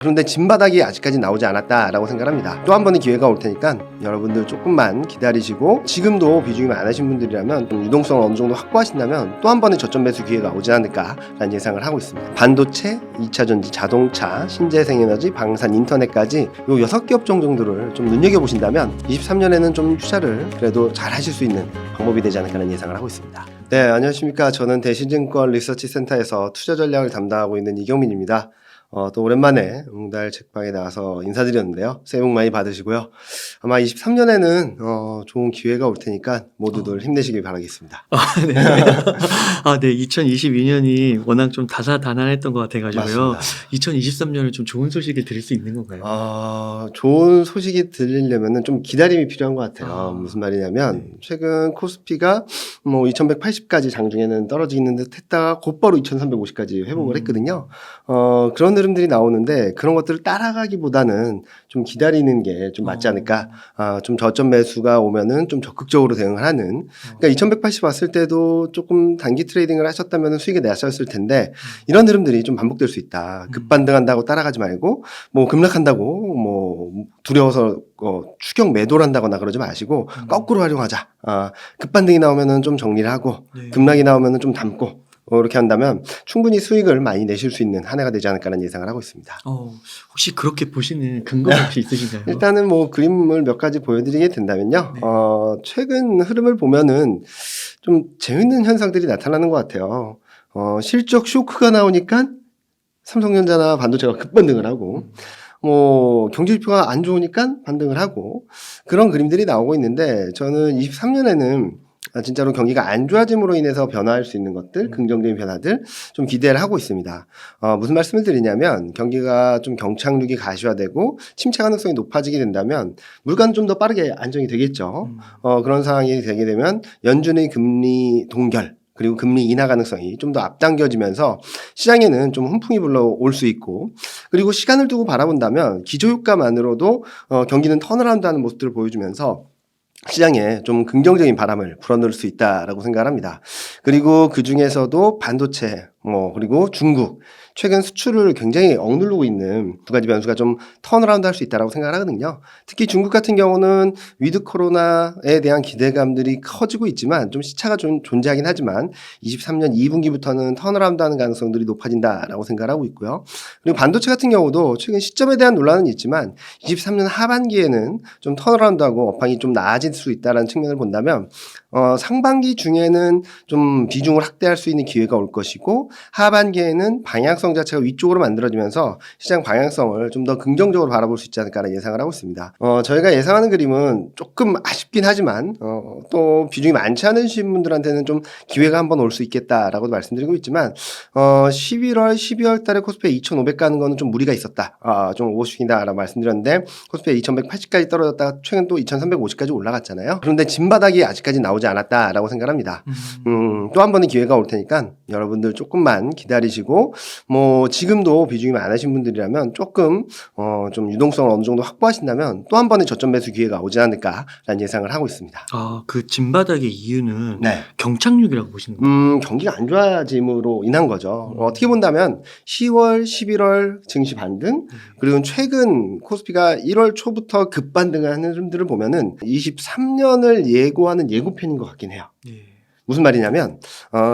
그런데 진바닥이 아직까지 나오지 않았다라고 생각합니다. 또 한 번의 기회가 올 테니까 여러분들 조금만 기다리시고, 지금도 비중이 많으신 분들이라면 좀 유동성을 어느 정도 확보하신다면 또 한 번의 저점 매수 기회가 오지 않을까라는 예상을 하고 있습니다. 반도체, 2차전지, 자동차, 신재생에너지, 방산, 인터넷까지 요 6개 업종 정도를 좀 눈여겨보신다면 23년에는 좀 투자를 그래도 잘 하실 수 있는 방법이 되지 않을까라는 예상을 하고 있습니다. 네, 안녕하십니까. 저는 대신증권 리서치센터에서 투자 전략을 담당하고 있는 이경민입니다. 또 오랜만에 웅달 책방에 나와서 인사드렸는데요. 새해 복 많이 받으시고요. 아마 23년에는 좋은 기회가 올 테니까 모두들 힘내시길 바라겠습니다. 네. 네. 2022년이 워낙 좀 다사다난했던 것 같아가지고요. 맞습니다. 2023년에 좀 좋은 소식을 드릴 수 있는 건가요? 좋은 소식이 들리려면 좀 기다림이 필요한 것 같아요. 무슨 말이냐면, 네. 최근 코스피가 2180까지 장중에는 떨어지는 듯 했다가 곧바로 2350까지 회복을 했거든요. 그런 흐름들이 나오는데, 그런 것들을 따라가기보다는 좀 기다리는 게 좀 맞지 않을까. 좀 저점 매수가 오면은 좀 적극적으로 대응을 하는. 그러니까 2180 왔을 때도 조금 단기 트레이딩을 하셨다면 수익이 나셨을 텐데, 이런 흐름들이 좀 반복될 수 있다. 급반등한다고 따라가지 말고, 급락한다고 두려워서 추격 매도를 한다거나 그러지 마시고 거꾸로 활용하자. 급반등이 나오면은 좀 정리를 하고, 네. 급락이 나오면은 좀 담고, 이렇게 한다면 충분히 수익을 많이 내실 수 있는 한 해가 되지 않을까라는 예상을 하고 있습니다. 혹시 그렇게 보시는 근거 혹시 있으신가요? 일단은 그림을 몇 가지 보여드리게 된다면요. 네. 최근 흐름을 보면은 좀 재밌는 현상들이 나타나는 것 같아요. 실적 쇼크가 나오니까 삼성전자나 반도체가 급반등을 하고, 경제지표가 안 좋으니까 반등을 하고, 그런 그림들이 나오고 있는데, 저는 23년에는 진짜로 경기가 안 좋아짐으로 인해서 변화할 수 있는 것들, 긍정적인 변화들 좀 기대를 하고 있습니다. 무슨 말씀을 드리냐면, 경기가 좀 경착륙이 가시화되고 침체 가능성이 높아지게 된다면 물가는 좀 더 빠르게 안정이 되겠죠. 그런 상황이 되게 되면 연준의 금리 동결, 그리고 금리 인하 가능성이 좀 더 앞당겨지면서 시장에는 좀 훈풍이 불러올 수 있고, 그리고 시간을 두고 바라본다면 기저효과만으로도 경기는 턴어라운드하는 모습들을 보여주면서 시장에 좀 긍정적인 바람을 불어넣을 수 있다라고 생각합니다. 그리고 그 중에서도 반도체, 그리고 중국, 최근 수출을 굉장히 억누르고 있는 두 가지 변수가 좀 턴어라운드 할 수 있다라고 생각을 하거든요. 특히 중국 같은 경우는 위드 코로나에 대한 기대감들이 커지고 있지만 좀 시차가 좀 존재하긴 하지만 23년 2분기부터는 턴어라운드 하는 가능성들이 높아진다라고 생각을 하고 있고요. 그리고 반도체 같은 경우도 최근 시점에 대한 논란은 있지만 23년 하반기에는 좀 턴어라운드하고 업황이 좀 나아질 수 있다는 측면을 본다면 상반기 중에는 좀 비중을 확대할 수 있는 기회가 올 것이고, 하반기에는 방향성 자체가 위쪽으로 만들어지면서 시장 방향성을 좀 더 긍정적으로 바라볼 수 있지 않을까라는 예상을 하고 있습니다. 저희가 예상하는 그림은 조금 아쉽긴 하지만 또 비중이 많지 않으신 분들한테는 좀 기회가 한번 올 수 있겠다라고 말씀드리고 있지만 11월, 12월 달에 코스피에 2,500 가는 거는 좀 무리가 있었다. 좀 오버슈팅이다라고 말씀드렸는데, 코스피에 2,180까지 떨어졌다가 최근 또 2,350까지 올라갔잖아요. 그런데 진바닥이 아직까지 나오지 않았다라고 생각합니다. 또 한 번의 기회가 올 테니까 여러분들 조금만 기다리시고, 지금도 비중이 많으신 분들이라면 조금 좀 유동성을 어느 정도 확보하신다면 또 한 번의 저점 매수 기회가 오지 않을까라는 예상을 하고 있습니다. 그 진바닥의 이유는 네. 경착륙이라고 보시는 거예요? 경기가 안 좋아짐으로 인한 거죠. 어떻게 본다면 10월, 11월 증시 반등, 그리고 최근 코스피가 1월 초부터 급반등을 하는 흐름들을 보면은 23년을 예고하는 예고편인 것 같긴 해요. 예. 무슨 말이냐면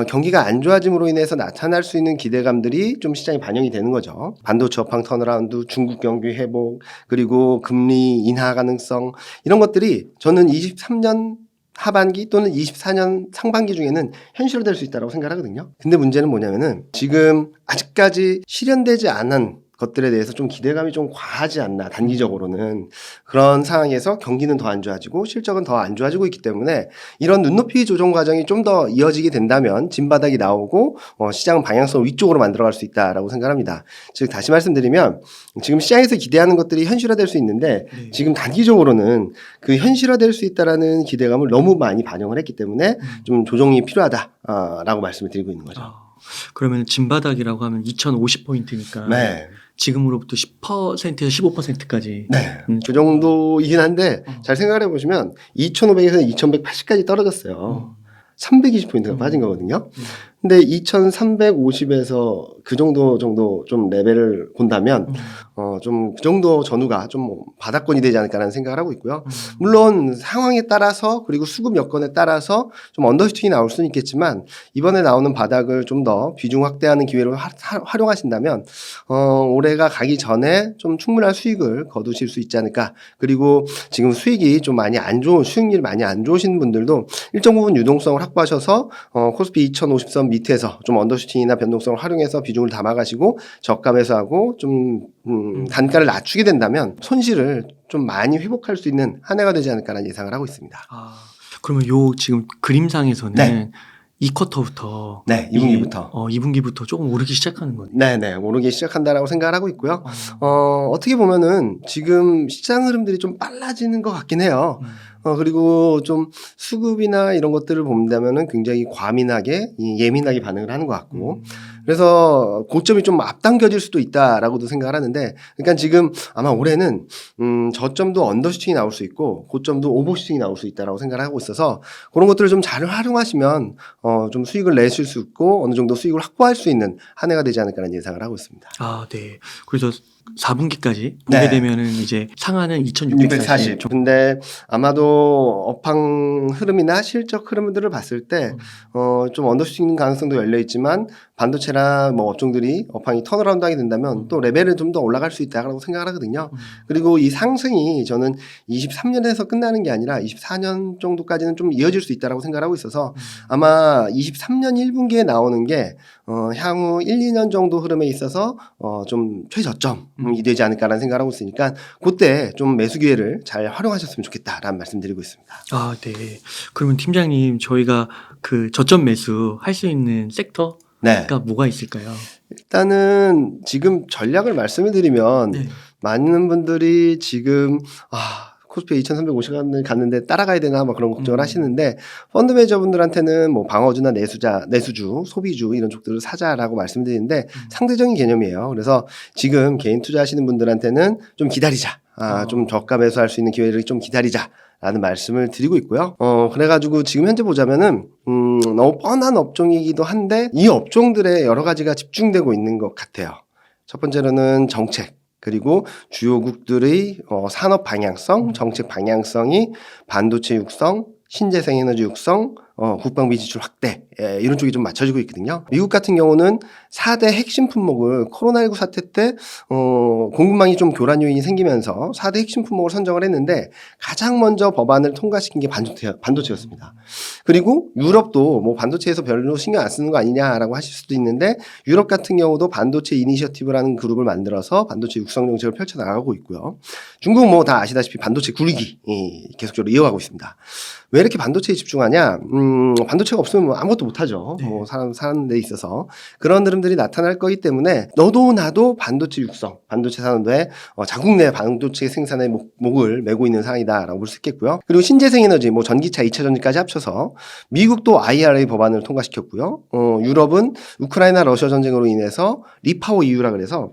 경기가 안 좋아짐으로 인해서 나타날 수 있는 기대감들이 좀 시장에 반영이 되는 거죠. 반도체 업황 턴어라운드, 중국 경기 회복, 그리고 금리 인하 가능성, 이런 것들이 저는 23년 하반기 또는 24년 상반기 중에는 현실화될 수 있다고 생각하거든요. 근데 문제는 뭐냐면은 지금 아직까지 실현되지 않은 것들에 대해서 좀 기대감이 좀 과하지 않나, 단기적으로는. 그런 상황에서 경기는 더 안 좋아지고 실적은 더 안 좋아지고 있기 때문에 이런 눈높이 조정 과정이 좀 더 이어지게 된다면 진바닥이 나오고 시장 방향성 위쪽으로 만들어갈 수 있다라고 생각합니다. 즉 다시 말씀드리면, 지금 시장에서 기대하는 것들이 현실화될 수 있는데 지금 단기적으로는 그 현실화될 수 있다라는 기대감을 너무 많이 반영을 했기 때문에 좀 조정이 필요하다라고 말씀을 드리고 있는 거죠. 그러면 진바닥이라고 하면 2050포인트니까 네. 지금으로부터 10%에서 15%까지. 네. 그 정도이긴 한데 잘 생각해 보시면 2,500에서 2,180까지 떨어졌어요. 320포인트가 빠진 거거든요. 근데 2350에서 그 정도 좀 레벨을 본다면 좀 그 정도 전후가 좀 바닥권이 되지 않을까라는 생각을 하고 있고요. 물론 상황에 따라서 그리고 수급 여건에 따라서 좀 언더슈팅이 나올 수는 있겠지만 이번에 나오는 바닥을 좀 더 비중 확대하는 기회로 활용하신다면 올해가 가기 전에 좀 충분한 수익을 거두실 수 있지 않을까. 그리고 지금 수익이 좀 많이 안 좋은 수익률이 많이 안 좋으신 분들도 일정 부분 유동성을 확보하셔서 코스피 2050선 밑에서 좀 언더슈팅이나 변동성을 활용해서 비중을 담아가시고 저가 매수하고 좀 단가를 낮추게 된다면 손실을 좀 많이 회복할 수 있는 한 해가 되지 않을까라는 예상을 하고 있습니다. 그러면 요 지금 그림상에서는 네. 이 쿼터부터 네, 2분기부터. 2분기부터 조금 오르기 시작하는 거네요. 네네, 오르기 시작한다라고 생각을 하고 있고요. 어떻게 보면은 지금 시장 흐름들이 좀 빨라지는 것 같긴 해요. 그리고 좀 수급이나 이런 것들을 본다면은 굉장히 과민하게, 예민하게 반응을 하는 것 같고. 그래서 고점이 좀 앞당겨질 수도 있다라고도 생각을 하는데, 그러니까 지금 아마 올해는, 저점도 언더슈팅이 나올 수 있고, 고점도 오버슈팅이 나올 수 있다라고 생각을 하고 있어서, 그런 것들을 좀 잘 활용하시면, 좀 수익을 내실 수 있고, 어느 정도 수익을 확보할 수 있는 한 해가 되지 않을까라는 예상을 하고 있습니다. 네. 그래서 4분기까지 보게 네. 되면은 이제 상한은 2640. 근데 아마도 업황 흐름이나 실적 흐름들을 봤을 때, 좀 언더슈팅 가능성도 열려 있지만, 반도체나 뭐 업종들이 업황이 턴어라운드 하게 된다면 또 레벨은 좀 더 올라갈 수 있다고 생각을 하거든요. 그리고 이 상승이 저는 23년에서 끝나는 게 아니라 24년 정도까지는 좀 이어질 수 있다고 생각을 하고 있어서 아마 23년 1분기에 나오는 게 향후 1, 2년 정도 흐름에 있어서 좀 최저점이 되지 않을까라는 생각을 하고 있으니까 그때 좀 매수 기회를 잘 활용하셨으면 좋겠다라는 말씀 드리고 있습니다. 네. 그러면 팀장님 저희가 그 저점 매수 할 수 있는 섹터가 네. 뭐가 있을까요? 일단은 지금 전략을 말씀을 드리면 네. 많은 분들이 지금 코스피 2350원을 갔는데 따라가야 되나 막 그런 걱정을 하시는데 펀드 매니저분들한테는 뭐 방어주나 내수주, 소비주 이런 쪽들을 사자라고 말씀드리는데 상대적인 개념이에요. 그래서 지금 개인 투자하시는 분들한테는 좀 기다리자. 좀 저가 매수할 수 있는 기회를 좀 기다리자. 라는 말씀을 드리고 있고요. 그래가지고 지금 현재 보자면은, 너무 뻔한 업종이기도 한데, 이 업종들에 여러 가지가 집중되고 있는 것 같아요. 첫 번째로는 정책, 그리고 주요국들의 산업 방향성, 정책 방향성이 반도체 육성, 신재생 에너지 육성, 국방비 지출 확대 이런 쪽이 좀 맞춰지고 있거든요. 미국 같은 경우는 4대 핵심 품목을 코로나19 사태 때 공급망이 좀 교란 요인이 생기면서 4대 핵심 품목을 선정을 했는데 가장 먼저 법안을 통과시킨 게 반도체였습니다. 그리고 유럽도 뭐 반도체에서 별로 신경 안 쓰는 거 아니냐라고 하실 수도 있는데 유럽 같은 경우도 반도체 이니셔티브라는 그룹을 만들어서 반도체 육성 정책을 펼쳐나가고 있고요. 중국은 뭐 다 아시다시피 반도체 굴리기 계속적으로 이어가고 있습니다. 왜 이렇게 반도체에 집중하냐? 반도체가 없으면 뭐 아무것도 못하죠. 네. 뭐 사는 데 있어서 그런 흐름들이 나타날 거기 때문에 너도 나도 반도체 육성, 반도체 산업에 자국 내 반도체 생산에 목을 메고 있는 상황이다라고 볼 수 있겠고요. 그리고 신재생 에너지, 뭐 전기차, 2차 전지까지 합쳐서 미국도 IRA 법안을 통과시켰고요. 유럽은 우크라이나 러시아 전쟁으로 인해서 리파워 EU라 그래서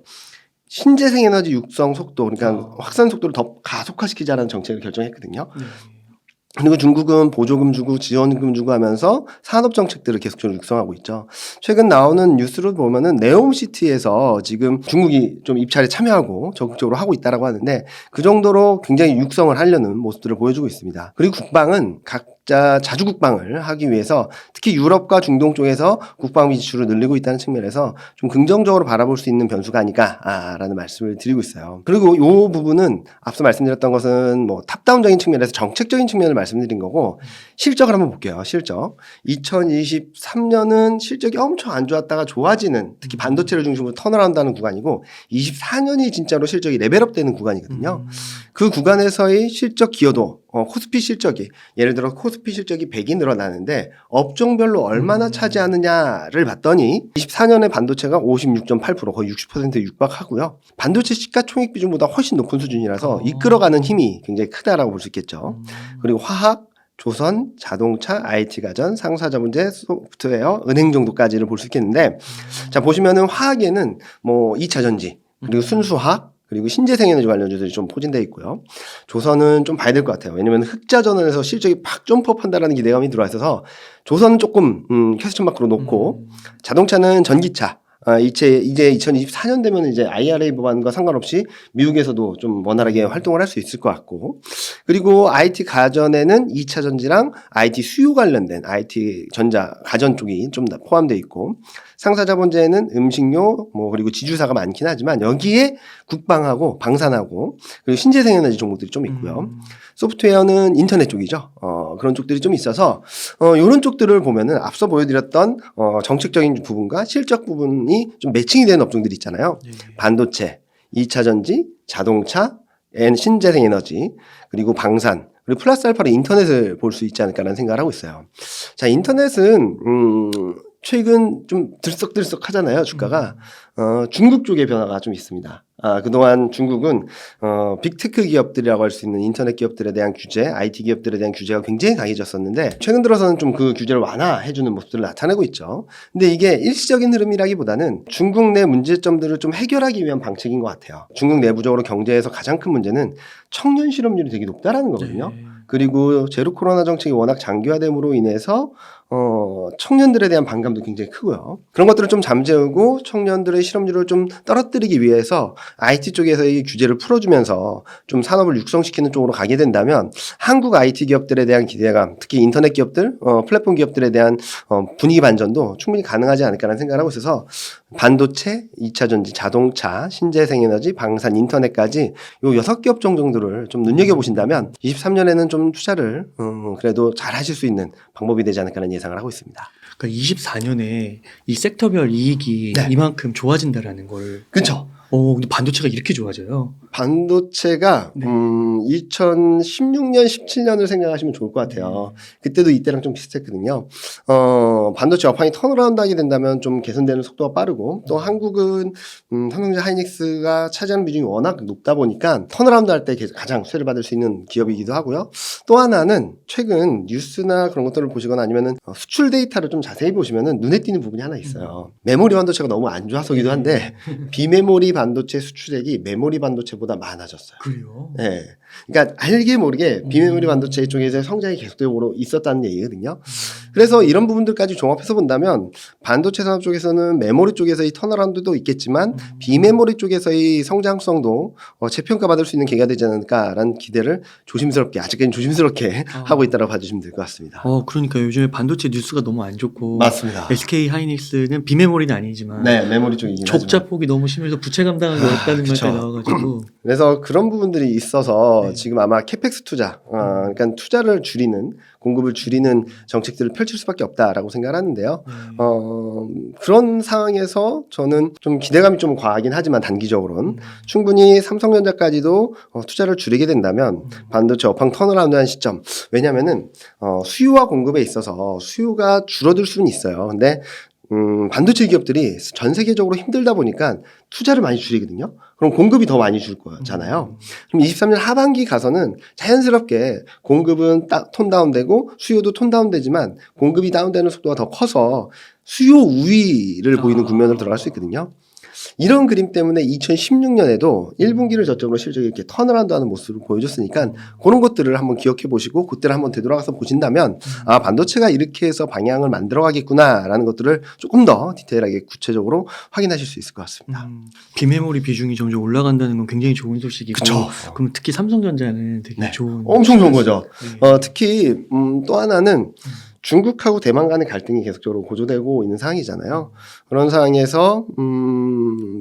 신재생 에너지 육성 속도, 그러니까 확산 속도를 더 가속화시키자는 정책을 결정했거든요. 그리고 중국은 보조금 주고 지원금 주고 하면서 산업 정책들을 계속적으로 육성하고 있죠. 최근 나오는 뉴스로 보면은 네옴시티에서 지금 중국이 좀 입찰에 참여하고 적극적으로 하고 있다라고 하는데 그 정도로 굉장히 육성을 하려는 모습들을 보여주고 있습니다. 그리고 국방은 각자 자주 국방을 하기 위해서 특히 유럽과 중동 쪽에서 국방비 지출을 늘리고 있다는 측면에서 좀 긍정적으로 바라볼 수 있는 변수가 아닐까라는 말씀을 드리고 있어요. 그리고 이 부분은 앞서 말씀드렸던 것은 뭐 탑다운적인 측면에서 정책적인 측면을 말씀드린 거고 실적을 한번 볼게요. 실적. 2023년은 실적이 엄청 안 좋았다가 좋아지는 특히 반도체를 중심으로 턴어라운드하는 구간이고 24년이 진짜로 실적이 레벨업되는 구간이거든요. 그 구간에서의 실적 기여도 코스피 실적이 예를 들어 코스피 실적이 100이 늘어나는데 업종별로 얼마나 차지하느냐를 봤더니 24년에 반도체가 56.8% 거의 60%에 육박하고요. 반도체 시가총액 비중보다 훨씬 높은 수준이라서 이끌어가는 힘이 굉장히 크다라고 볼 수 있겠죠. 그리고 화학, 조선, 자동차, IT 가전, 상사자문제, 소프트웨어, 은행 정도까지를 볼 수 있겠는데 자 보시면은 화학에는 뭐 2차 전지 그리고 순수화학 그리고 신재생에너지 관련주들이 좀 포진되어 있고요. 조선은 좀 봐야 될 것 같아요. 왜냐면 흑자전환에서 실적이 팍 점프업한다라는 기대감이 들어와 있어서 조선은 조금 퀘스천 마크로 놓고 자동차는 전기차 이제 2024년 되면 이제 IRA 법안과 상관없이 미국에서도 좀 원활하게 활동을 할 수 있을 것 같고, 그리고 IT 가전에는 2차 전지랑 IT 수요 관련된 IT 전자 가전 쪽이 좀 포함되어 있고, 상사자본재는 음식료 그리고 지주사가 많긴 하지만 여기에 국방하고 방산하고 그리고 신재생에너지 종목들이 좀 있고요. 소프트웨어는 인터넷 쪽이죠. 그런 쪽들이 좀 있어서 이런 쪽들을 보면은 앞서 보여드렸던 정책적인 부분과 실적 부분이 좀 매칭이 되는 업종들이 있잖아요. 반도체, 2차 전지, 자동차, 신재생에너지, 그리고 방산, 그리고 플러스 알파로 인터넷을 볼 수 있지 않을까라는 생각을 하고 있어요. 자, 인터넷은 최근 좀 들썩들썩 하잖아요, 주가가. 중국 쪽의 변화가 좀 있습니다. 그동안 중국은, 빅테크 기업들이라고 할 수 있는 인터넷 기업들에 대한 규제, IT 기업들에 대한 규제가 굉장히 강해졌었는데, 최근 들어서는 좀 그 규제를 완화해주는 모습들을 나타내고 있죠. 근데 이게 일시적인 흐름이라기보다는 중국 내 문제점들을 좀 해결하기 위한 방책인 것 같아요. 중국 내부적으로 경제에서 가장 큰 문제는 청년 실업률이 되게 높다라는 거거든요. 그리고 제로 코로나 정책이 워낙 장기화됨으로 인해서 청년들에 대한 반감도 굉장히 크고요. 그런 것들을 좀 잠재우고 청년들의 실업률을 좀 떨어뜨리기 위해서 IT 쪽에서의 규제를 풀어주면서 좀 산업을 육성시키는 쪽으로 가게 된다면 한국 IT 기업들에 대한 기대감, 특히 인터넷 기업들, 플랫폼 기업들에 대한 분위기 반전도 충분히 가능하지 않을까라는 생각을 하고 있어서 반도체, 2차 전지, 자동차, 신재생에너지, 방산, 인터넷까지 요 6개 업종 정도를 좀 눈여겨보신다면 23년에는 좀 투자를 그래도 잘 하실 수 있는 방법이 되지 않을까라는 예상을 하고 있습니다. 그러니까 24년에 이 섹터별 이익이 네. 이만큼 좋아진다라는 걸. 그렇죠. 근데 반도체가 이렇게 좋아져요? 반도체가 네. 2016년, 17년을 생각하시면 좋을 것 같아요. 그때도 이때랑 좀 비슷했거든요. 반도체 업황이 턴어라운드 하게 된다면 좀 개선되는 속도가 빠르고, 또 한국은 삼성전자 하이닉스가 차지하는 비중이 워낙 높다 보니까 턴어라운드 할 때 가장 수혜를 받을 수 있는 기업이기도 하고요. 또 하나는 최근 뉴스나 그런 것들을 보시거나 아니면은 수출 데이터를 좀 자세히 보시면은 눈에 띄는 부분이 하나 있어요. 메모리 반도체가 너무 안 좋아서기도 한데 비메모리 반도체 수출액이 메모리 반도체보다 많아졌어요. 그래요? 네. 그러니까 알게 모르게 비메모리 반도체 쪽에서 성장이 계속적으로 있었다는 얘기거든요. 그래서 이런 부분들까지 종합해서 본다면 반도체 산업 쪽에서는 메모리 쪽에서의 턴어라운드도 있겠지만 비메모리 쪽에서의 성장성도 재평가받을 수 있는 계기가 되지 않을까라는 기대를 조심스럽게, 아직까지는 조심스럽게 하고 있다고 봐주시면 될 것 같습니다. 그러니까 요즘에 반도체 뉴스가 너무 안 좋고. 맞습니다. SK 하이닉스는 비메모리는 아니지만. 네, 메모리 쪽이긴 하죠. 적자폭이 너무 심해서 부채 감당하기 어렵다는 그쵸. 말까지 나와가지고. 그래서 그런 부분들이 있어서 네. 지금 아마 캐펙스 투자, 그러니까 투자를 줄이는, 공급을 줄이는 정책들을 펼칠 수밖에 없다라고 생각을 하는데요. 그런 상황에서 저는 좀 기대감이 좀 과하긴 하지만 단기적으로는 충분히 삼성전자까지도 투자를 줄이게 된다면 반도체 업황 턴어라운드한 시점, 왜냐면은 수요와 공급에 있어서 수요가 줄어들 수는 있어요. 근데 반도체 기업들이 전 세계적으로 힘들다 보니까 투자를 많이 줄이거든요. 그럼 공급이 더 많이 줄 거잖아요. 그럼 23년 하반기 가서는 자연스럽게 공급은 톤 다운되고 수요도 톤 다운되지만 공급이 다운되는 속도가 더 커서 수요 우위를 보이는 국면으로 들어갈 수 있거든요. 이런 그림 때문에 2016년에도 1분기를 저점으로 실적이 이렇게 턴어라운드 하는 모습을 보여줬으니까 그런 것들을 한번 기억해 보시고 그때를 한번 되돌아가서 보신다면 반도체가 이렇게 해서 방향을 만들어가겠구나라는 것들을 조금 더 디테일하게 구체적으로 확인하실 수 있을 것 같습니다. 비메모리 비중이 점점 올라간다는 건 굉장히 좋은 소식이고. 그쵸. 그럼 특히 삼성전자는 되게 좋은. 엄청 좋은 거죠. 네. 특히 또 하나는 중국하고 대만 간의 갈등이 계속적으로 고조되고 있는 상황이잖아요. 그런 상황에서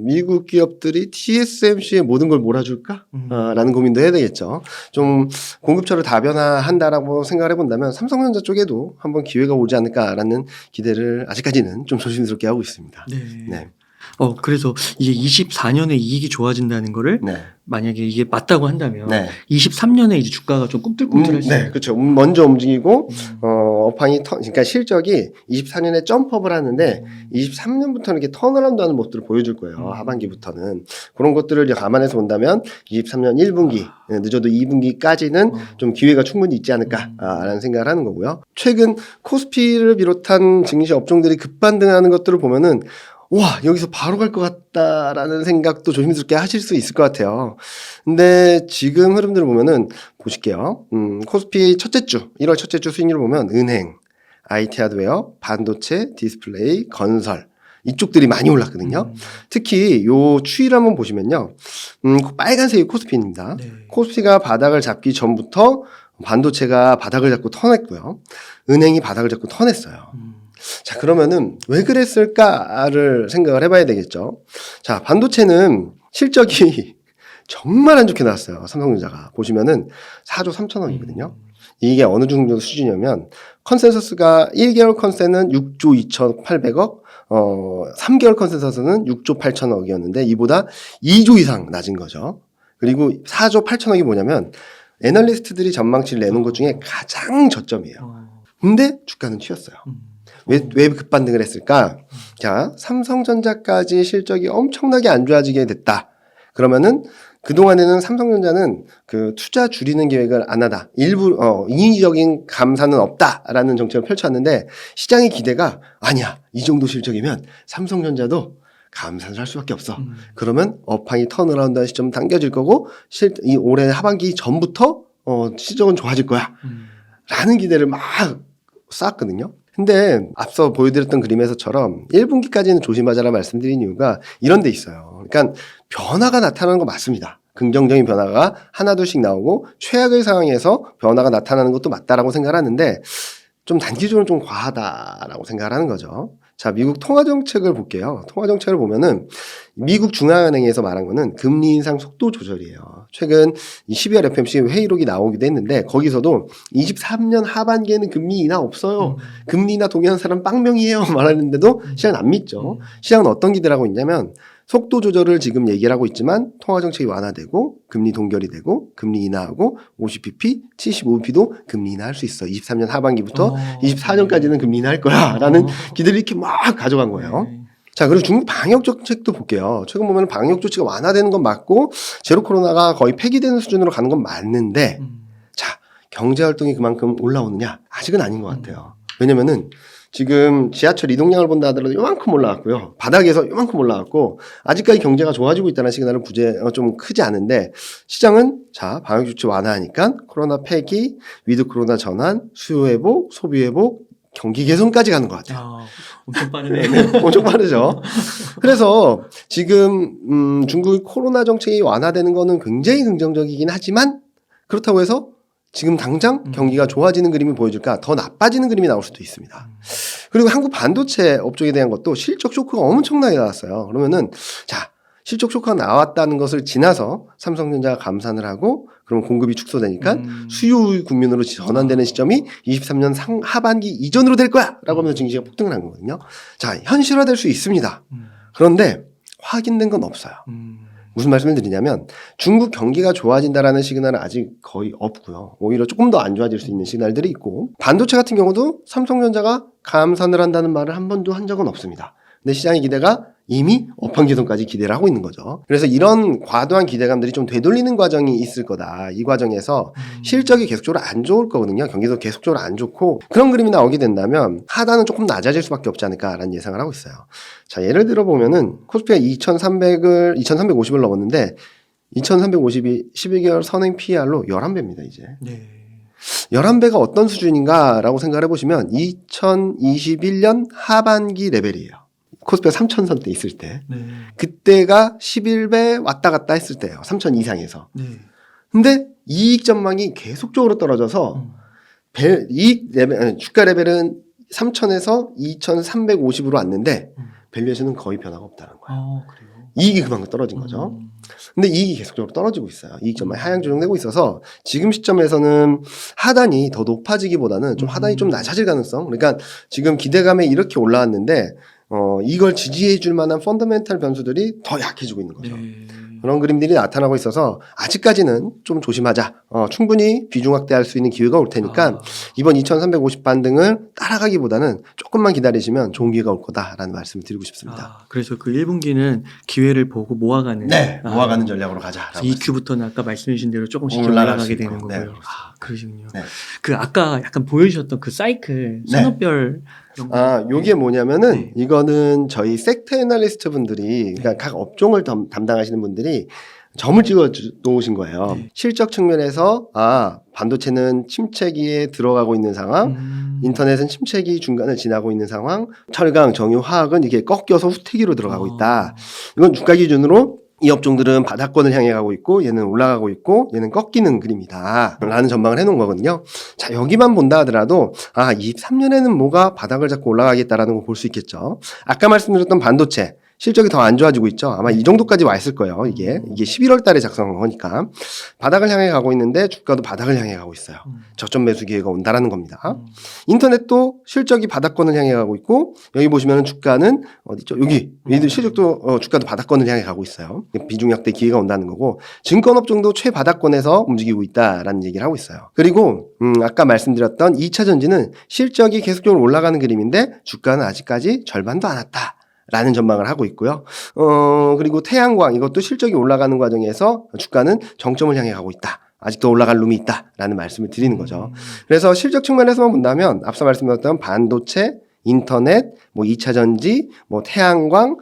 미국 기업들이 TSMC의 모든 걸 몰아줄까? 라는 고민도 해야 되겠죠. 좀 공급처를 다변화한다라고 생각을 해본다면 삼성전자 쪽에도 한번 기회가 오지 않을까라는 기대를 아직까지는 좀 조심스럽게 하고 있습니다. 네. 그래서 이게 24년에 이익이 좋아진다는 거를 네. 만약에 이게 맞다고 한다면 네. 23년에 이제 주가가 좀 꿈틀꿈틀할 수 네, 그렇죠. 먼저 움직이고 업황이 그러니까 실적이 24년에 점프업을 하는데 23년부터는 이렇게 턴어라운드하는 모습들을 보여줄 거예요. 하반기부터는 그런 것들을 이제 감안해서 본다면 23년 1분기 늦어도 2분기까지는 좀 기회가 충분히 있지 않을까라는 생각을 하는 거고요. 최근 코스피를 비롯한 증시 업종들이 급반등하는 것들을 보면은 와, 여기서 바로 갈 것 같다라는 생각도 조심스럽게 하실 수 있을 것 같아요. 근데 지금 흐름들을 보면은 보실게요. 코스피 첫째 주, 1월 첫째 주 수익률을 보면 은행, IT 하드웨어, 반도체, 디스플레이, 건설 이쪽들이 많이 올랐거든요. 특히 요 추이를 한번 보시면요. 빨간색이 코스피입니다. 네. 코스피가 바닥을 잡기 전부터 반도체가 바닥을 잡고 턴했고요. 은행이 바닥을 잡고 턴했어요. 자, 그러면은 왜 그랬을까를 생각을 해봐야 되겠죠. 자, 반도체는 실적이 정말 안 좋게 나왔어요. 삼성전자가. 보시면은 4조 3천억이거든요. 이게 어느 정도 수준이냐면 컨센서스가 1개월 컨센은 6조 2,800억, 3개월 컨센서스는 6조 8천억이었는데 이보다 2조 이상 낮은 거죠. 그리고 4조 8천억이 뭐냐면 애널리스트들이 전망치를 내놓은 것 중에 가장 저점이에요. 근데 주가는 튀었어요. 왜 급반등을 했을까? 자, 삼성전자까지 실적이 엄청나게 안 좋아지게 됐다. 그러면은 그동안에는 삼성전자는 그 투자 줄이는 계획을 안 하다. 일부, 인위적인 감산은 없다라는 정책을 펼쳤는데 시장의 기대가 아니야. 이 정도 실적이면 삼성전자도 감산을 할 수밖에 없어. 그러면 업황이 턴어라운드 하는 시점 당겨질 거고 이 올해 하반기 전부터 실적은 좋아질 거야. 라는 기대를 막 쌓았거든요. 근데 앞서 보여드렸던 그림에서처럼 1분기까지는 조심하자라 말씀드린 이유가 이런 데 있어요. 그러니까 변화가 나타나는 거 맞습니다. 긍정적인 변화가 하나둘씩 나오고 최악의 상황에서 변화가 나타나는 것도 맞다라고 생각을 하는데 좀 단기적으로 좀 과하다라고 생각을 하는 거죠. 자, 미국 통화정책을 볼게요. 통화정책을 보면은 미국 중앙은행에서 말한 거는 금리 인상 속도 조절이에요. 최근 12월 FOMC 회의록이 나오기도 했는데 거기서도 23년 하반기에는 금리 인하 없어요. 금리 인하 동의하는 사람 빵명이에요. 말하는데도 시장은 안 믿죠. 시장은 어떤 기대를 하고 있냐면 속도 조절을 지금 얘기를 하고 있지만 통화정책이 완화되고 금리 동결이 되고 금리 인하하고 50bp, 75bp도 금리 인하할 수 있어. 23년 하반기부터 24년까지는 금리 인하할 거야 라는 기대를 이렇게 막 가져간 거예요. 자, 그리고 중국 방역 정책도 볼게요. 최근 보면 방역 조치가 완화되는 건 맞고 제로 코로나가 거의 폐기되는 수준으로 가는 건 맞는데 자, 경제 활동이 그만큼 올라오느냐? 아직은 아닌 것 같아요. 왜냐면은 지금 지하철 이동량을 본다 하더라도 요만큼 올라왔고요. 바닥에서 요만큼 올라왔고 아직까지 경제가 좋아지고 있다는 시그널은 좀 크지 않은데 시장은 자, 방역 조치 완화하니까 코로나 폐기, 위드 코로나 전환, 수요 회복, 소비 회복, 경기 개선까지 가는 것 같아요. 엄청 빠르네. 엄청 빠르죠. 그래서 지금 중국의 코로나 정책이 완화되는 거는 굉장히 긍정적이긴 하지만 그렇다고 해서 지금 당장 경기가 좋아지는 그림이 보여줄까? 더 나빠지는 그림이 나올 수도 있습니다. 그리고 한국 반도체 업종에 대한 것도 실적 쇼크가 엄청나게 나왔어요. 그러면은 자, 실적 쇼크가 나왔다는 것을 지나서 삼성전자가 감산을 하고 그럼 공급이 축소되니까 수요 국면으로 전환되는 시점이 23년 하반기 이전으로 될 거야! 라고 하면서 증시가 폭등을 한 거거든요. 자, 현실화될 수 있습니다. 그런데 확인된 건 없어요. 무슨 말씀을 드리냐면 중국 경기가 좋아진다라는 시그널은 아직 거의 없고요. 오히려 조금 더 안 좋아질 수 있는 시그널들이 있고 반도체 같은 경우도 삼성전자가 감산을 한다는 말을 한 번도 한 적은 없습니다. 근데 시장의 기대가 이미 업황 개선까지 기대를 하고 있는 거죠. 그래서 이런 과도한 기대감들이 좀 되돌리는 과정이 있을 거다. 이 과정에서 실적이 계속적으로 안 좋을 거거든요. 경기도 계속적으로 안 좋고 그런 그림이 나오게 된다면 하단은 조금 낮아질 수밖에 없지 않을까라는 예상을 하고 있어요. 자, 예를 들어 보면은 코스피가 2350을 넘었는데 2350이 11개월 선행 PER로 11배입니다, 이제. 네. 11배가 어떤 수준인가라고 생각을 해보시면 2021년 하반기 레벨이에요. 코스피가 3,000선대 있을 때. 네. 그때가 11배 왔다 갔다 했을 때예요. 3,000 이상에서. 네. 근데 이익 전망이 계속적으로 떨어져서 주가 레벨은 3,000에서 2,350으로 왔는데 밸류에이션은 거의 변화가 없다는 거예요. 그래요? 이익이 그만큼 떨어진 거죠. 근데 이익이 계속적으로 떨어지고 있어요. 이익 전망이 하향 조정되고 있어서 지금 시점에서는 하단이 더 높아지기보다는 좀 하단이 좀 낮아질 가능성. 그러니까 지금 기대감에 이렇게 올라왔는데 이걸 지지해 줄 만한 펀더멘탈 변수들이 더 약해지고 있는 거죠. 네. 그런 그림들이 나타나고 있어서 아직까지는 좀 조심하자. 충분히 비중 확대할 수 있는 기회가 올 테니까 이번 2350 반등을 따라가기보다는 조금만 기다리시면 좋은 기회가 올 거다라는 말씀을 드리고 싶습니다. 그래서 그 1분기는 기회를 보고 모아가는. 모아가는 전략으로 가자. 2Q부터는 아까 말씀해 주신 대로 조금씩 올라갈 올라가게 수 되는 있고. 거고요. 네. 그러시군요. 네. 그 아까 약간 보여주셨던 그 사이클, 산업별 요게 뭐냐면은 네. 이거는 저희 섹터 애널리스트 분들이 그러니까 각 업종을 담당하시는 분들이 점을 찍어 놓으신 거예요. 네. 실적 측면에서 반도체는 침체기에 들어가고 있는 상황, 인터넷은 침체기 중간을 지나고 있는 상황, 철강, 정유, 화학은 이게 꺾여서 후퇴기로 들어가고 있다. 이건 주가 기준으로 이 업종들은 바닥권을 향해 가고 있고 얘는 올라가고 있고 얘는 꺾이는 그림이다 라는 전망을 해놓은 거거든요. 자, 여기만 본다 하더라도 23년에는 뭐가 바닥을 잡고 올라가겠다라는 거 볼 수 있겠죠. 아까 말씀드렸던 반도체 실적이 더 안 좋아지고 있죠. 아마 이 정도까지 와 있을 거예요. 이게 11월 달에 작성한 거니까 바닥을 향해 가고 있는데 주가도 바닥을 향해 가고 있어요. 저점 매수 기회가 온다라는 겁니다. 인터넷도 실적이 바닥권을 향해 가고 있고 여기 보시면 주가는 어디죠? 여기 얘들 실적도 주가도 바닥권을 향해 가고 있어요. 비중 약대 기회가 온다는 거고 증권업종도 최바닥권에서 움직이고 있다라는 얘기를 하고 있어요. 그리고 아까 말씀드렸던 2차 전지는 실적이 계속적으로 올라가는 그림인데 주가는 아직까지 절반도 안 왔다. 라는 전망을 하고 있고요. 그리고 태양광 이것도 실적이 올라가는 과정에서 주가는 정점을 향해 가고 있다. 아직도 올라갈 룸이 있다라는 말씀을 드리는 거죠. 그래서 실적 측면에서만 본다면 앞서 말씀드렸던 반도체, 인터넷, 2차 전지, 태양광,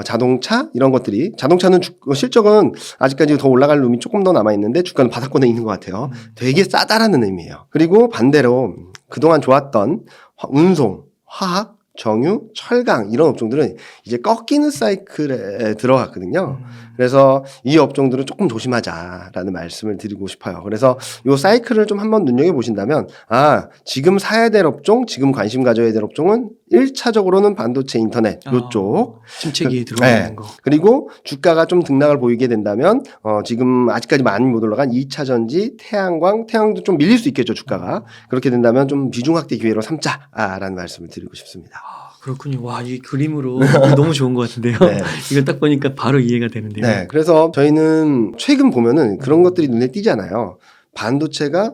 자동차 이런 것들이 자동차는 실적은 아직까지 더 올라갈 룸이 조금 더 남아 있는데 주가는 바닥권에 있는 것 같아요. 되게 싸다라는 의미예요. 그리고 반대로 그동안 좋았던 운송, 화학 정유, 철강 이런 업종들은 이제 꺾이는 사이클에 들어갔거든요. 그래서 이 업종들은 조금 조심하자라는 말씀을 드리고 싶어요. 그래서 이 사이클을 좀 한번 눈여겨보신다면 지금 사야 될 업종, 지금 관심 가져야 될 업종은 1차적으로는 반도체, 인터넷 요쪽 침체기에 들어가는 거. 그리고 주가가 좀 등락을 보이게 된다면 지금 아직까지 많이 못 올라간 2차 전지, 태양광도 좀 밀릴 수 있겠죠 주가가. 그렇게 된다면 좀 비중 확대 기회로 삼자라는 말씀을 드리고 싶습니다. 그렇군요. 와, 이 그림으로 너무 좋은 것 같은데요. 네. 이거 딱 보니까 바로 이해가 되는데요. 네, 그래서 저희는 최근 보면은 그런 것들이 눈에 띄잖아요. 반도체가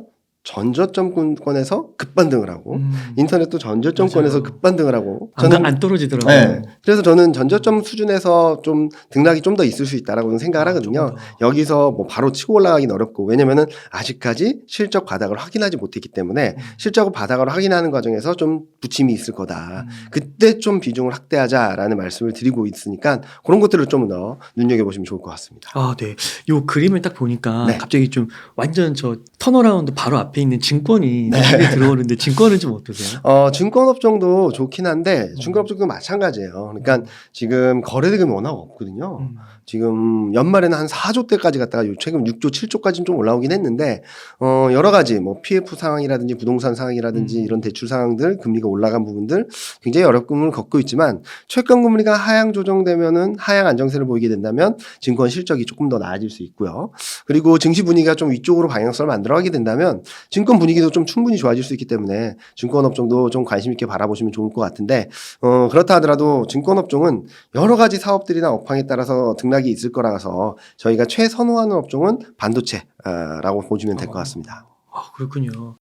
전저점권에서 급반등을 하고 인터넷도 전저점권에서 맞아요. 급반등을 하고 안 떨어지더라고요. 네. 그래서 저는 전저점 수준에서 좀 등락이 좀 더 있을 수 있다라고 생각을 하거든요. 조금 더. 여기서 바로 치고 올라가기는 어렵고 왜냐면은 아직까지 실적 바닥을 확인하지 못했기 때문에 실적 바닥을 확인하는 과정에서 좀 부침이 있을 거다. 그때 좀 비중을 확대하자라는 말씀을 드리고 있으니까 그런 것들을 좀 더 눈여겨보시면 좋을 것 같습니다. 네. 요 그림을 딱 보니까 네. 갑자기 좀 완전 저 턴어라운드 바로 앞에 있는 증권이 눈에 들어오는데 증권은 좀 어떠세요? 증권업종도 좋긴 한데 증권업종도 마찬가지예요. 그러니까 지금 거래대금이 워낙 없거든요. 지금 연말에는 한 4조 대까지 갔다가 최근 6조, 7조까지는 좀 올라오긴 했는데 여러 가지 PF 상황이라든지 부동산 상황이라든지 이런 대출 상황들, 금리가 올라간 부분들 굉장히 어려움을 겪고 있지만 최근 금리가 하향 조정되면은 하향 안정세를 보이게 된다면 증권 실적이 조금 더 나아질 수 있고요. 그리고 증시 분위기가 좀 위쪽으로 방향성을 만들어가게 된다면 증권 분위기도 좀 충분히 좋아질 수 있기 때문에 증권업종도 좀 관심 있게 바라보시면 좋을 것 같은데 그렇다 하더라도 증권업종은 여러 가지 사업들이나 업황에 따라서 등락이 있을 거라서 저희가 최선호하는 업종은 반도체라고 보시면 될 것 같습니다. 그렇군요.